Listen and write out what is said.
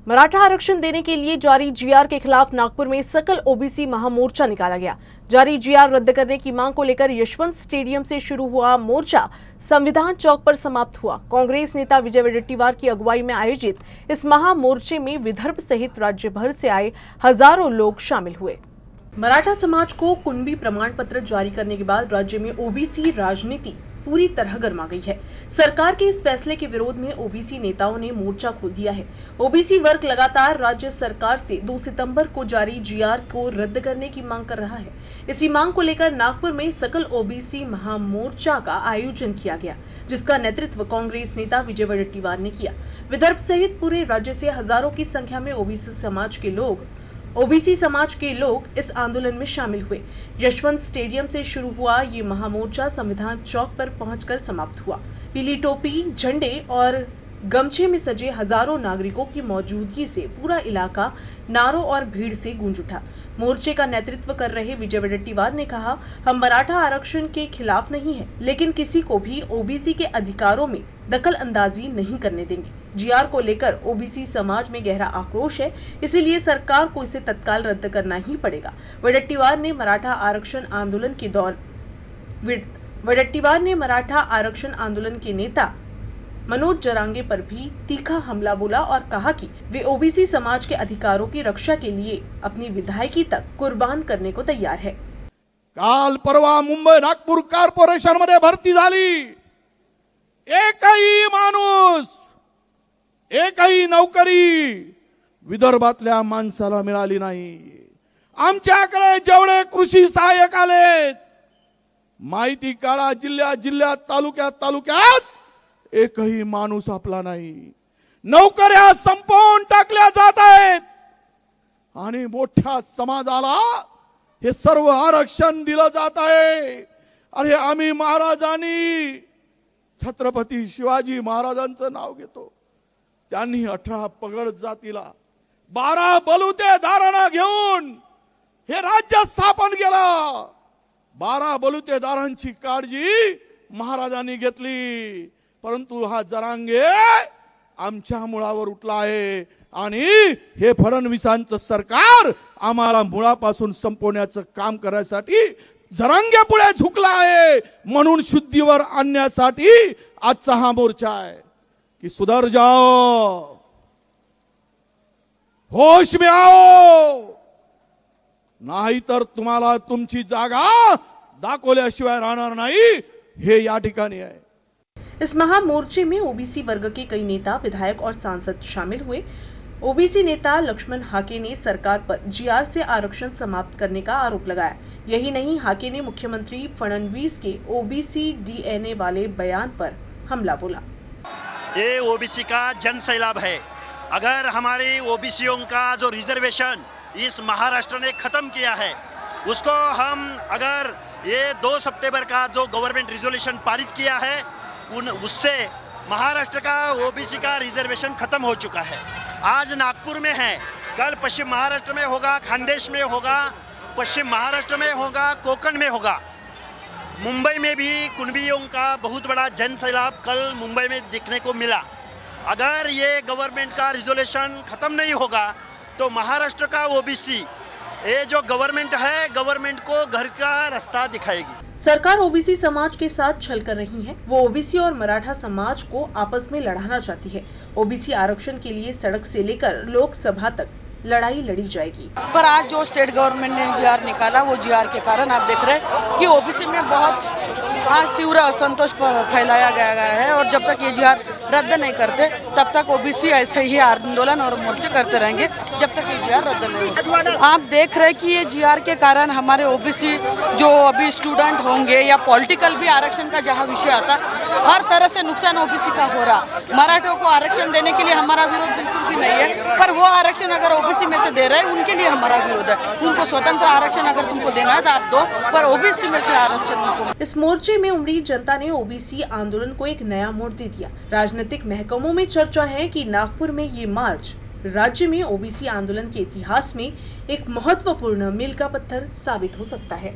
मराठा आरक्षण देने के लिए जारी जीआर के खिलाफ नागपुर में सकल ओबीसी महामोर्चा निकाला गया। जारी जीआर रद्द करने की मांग को लेकर यशवंत स्टेडियम से शुरू हुआ मोर्चा संविधान चौक पर समाप्त हुआ। कांग्रेस नेता विजय वडेट्टीवार की अगुवाई में आयोजित इस महामोर्चे में विदर्भ सहित राज्य भर से आए हजारों लोग शामिल हुए। मराठा समाज को कुणबी प्रमाण पत्र जारी करने के बाद राज्य में ओबीसी राजनीति पूरी तरह गर्मा गई है। सरकार के इस फैसले के विरोध में ओबीसी नेताओं ने मोर्चा खोल दिया है। ओबीसी वर्ग लगातार राज्य सरकार से 2 सितंबर को जारी जीआर को रद्द करने की मांग कर रहा है। इसी मांग को लेकर नागपुर में सकल ओबीसी महामोर्चा का आयोजन किया गया, जिसका नेतृत्व कांग्रेस नेता विजय वडेट्टीवार ने किया। विदर्भ सहित पूरे राज्य से हजारों की संख्या में ओबीसी समाज के लोग इस आंदोलन में शामिल हुए। यशवंत स्टेडियम से शुरू हुआ ये महामोर्चा संविधान चौक पर पहुंचकर समाप्त हुआ। पीली टोपी, झंडे और गमछे में सजे हजारों नागरिकों की मौजूदगी से पूरा इलाका नारों और भीड़ से गूंज उठा। मोर्चे का नेतृत्व कर रहे विजय वडेट्टीवार ने कहा, हम मराठा आरक्षण के खिलाफ नहीं है, लेकिन किसी को भी ओबीसी के अधिकारों में दखल अंदाजी नहीं करने देंगे। जीआर को लेकर ओबीसी समाज में गहरा आक्रोश है, इसीलिए सरकार को इसे तत्काल रद्द करना ही पड़ेगा। वडेट्टीवार ने मराठा आरक्षण आंदोलन के नेता मनोज जरांगे पर भी तीखा हमला बोला और कहा कि वे ओबीसी समाज के अधिकारों की रक्षा के लिए अपनी विधायकी तक कुर्बान करने को तैयार है। काल परवा मुंबई नागपूर कॉर्पोरेशन मध्ये भरती झाली, एकही माणूस, एकही नोकरी विदर्भातल्या माणसाला मिळाली नाही। आमच्याकडे जेवढे कृषी सहाय्यक आलेत, माहिती काढा, जिल्ह्यात तालुक्यात एकही माणूस आपला नाही। नोकऱ्या संपवून टाकल्या जात आहेत आणि मोठ्या समाजाला हे सर्व आरक्षण दिलं जात आहे। अरे आम्ही महाराजांनी, छत्रपती शिवाजी महाराजांचं नाव घेतो, त्यांनी 18 पगड जातीला 12 बलुते धारणा घेऊन हे राज्य स्थापन केलं। 12 बलुतेदारांची काळजी महाराजांनी घेतली, परंतु हा जरांगे आमच्या मुळावर उठला आहे आणि हे फडणवीसांचं सरकार आम्हाला मुळापासून संपवण्याचं काम करण्यासाठी जरांगे पुढे झुकला आहे। म्हणून शुद्धीवर आणण्यासाठी आजचा हा मोर्चा आहे कि सुधर जाओ, होश में आओ, नाहीतर तुम्हाला तुमची जागा दाखवल्याशिवाय राहणार नाही, हे या ठिकाणी आहे। इस महामोर्चे में ओबीसी वर्ग के कई नेता, विधायक और सांसद शामिल हुए। ओबीसी नेता लक्ष्मण हाके ने सरकार पर जीआर से आरक्षण समाप्त करने का आरोप लगाया। यही नहीं, हाके ने मुख्यमंत्री फडणवीस के ओबीसी डीएनए वाले बयान पर हमला बोला। ये ओबीसी का जन सैलाब है। अगर हमारे ओबीसीओं का जो रिजर्वेशन इस महाराष्ट्र ने खत्म किया है, उसको हम अगर ये 2 सितंबर का जो गवर्नमेंट रिजोल्यूशन पारित किया है, उससे महाराष्ट्र का ओबीसी का रिजर्वेशन खत्म हो चुका है। आज नागपुर में है, कल पश्चिम महाराष्ट्र में होगा, खानदेश में होगा, पश्चिम महाराष्ट्र में होगा, कोकण में होगा। मुंबई में भी कुणबियों का बहुत बड़ा जन सैलाब कल मुंबई में देखने को मिला। अगर ये गवर्नमेंट का रिजोल्यूशन खत्म नहीं होगा तो महाराष्ट्र का ओबीसी, ये जो गवर्नमेंट है, गवर्नमेंट को घर का रास्ता दिखाएगी। सरकार ओबीसी समाज के साथ छल कर रही है। वो ओबीसी और मराठा समाज को आपस में लड़ाना चाहती है। ओबीसी आरक्षण के लिए सड़क से लेकर लोकसभा तक लड़ाई लड़ी जाएगी। पर आज जो स्टेट गवर्नमेंट ने जीआर निकाला, वो जीआर के कारण आप देख रहे हैं कि ओबीसी में बहुत आज तीव्र असंतोष फैलाया गया है और जब तक ये जीआर रद्द नहीं करते तब तक ओबीसी ऐसे ही आंदोलन और मोर्चे करते रहेंगे जब तक ये जीआर रद्द नहीं होता। आप देख रहे हैं कि ये जीआर के कारण हमारे ओबीसी जो अभी स्टूडेंट होंगे या पॉलिटिकल भी आरक्षण का जहाँ विषय आता, हर तरह से नुकसान ओबीसी का हो रहा। मराठों को आरक्षण देने के लिए हमारा विरोध बिल्कुल भी नहीं है, पर वो आरक्षण अगर ओबीसी में से दे रहे हैं उनके लिए हमारा विरोध है। उनको स्वतंत्र आरक्षण अगर तुमको देना है तो आप दो, पर ओबीसी में से आरक्षण उनको। इस मोर्चे में उमड़ी जनता ने ओबीसी आंदोलन को एक नया मोड़ दे दिया। राजनीतिक महकमों में चर्चा है कि नागपुर में ये मार्च राज्य में ओबीसी आंदोलन के इतिहास में एक महत्वपूर्ण मील का पत्थर साबित हो सकता है।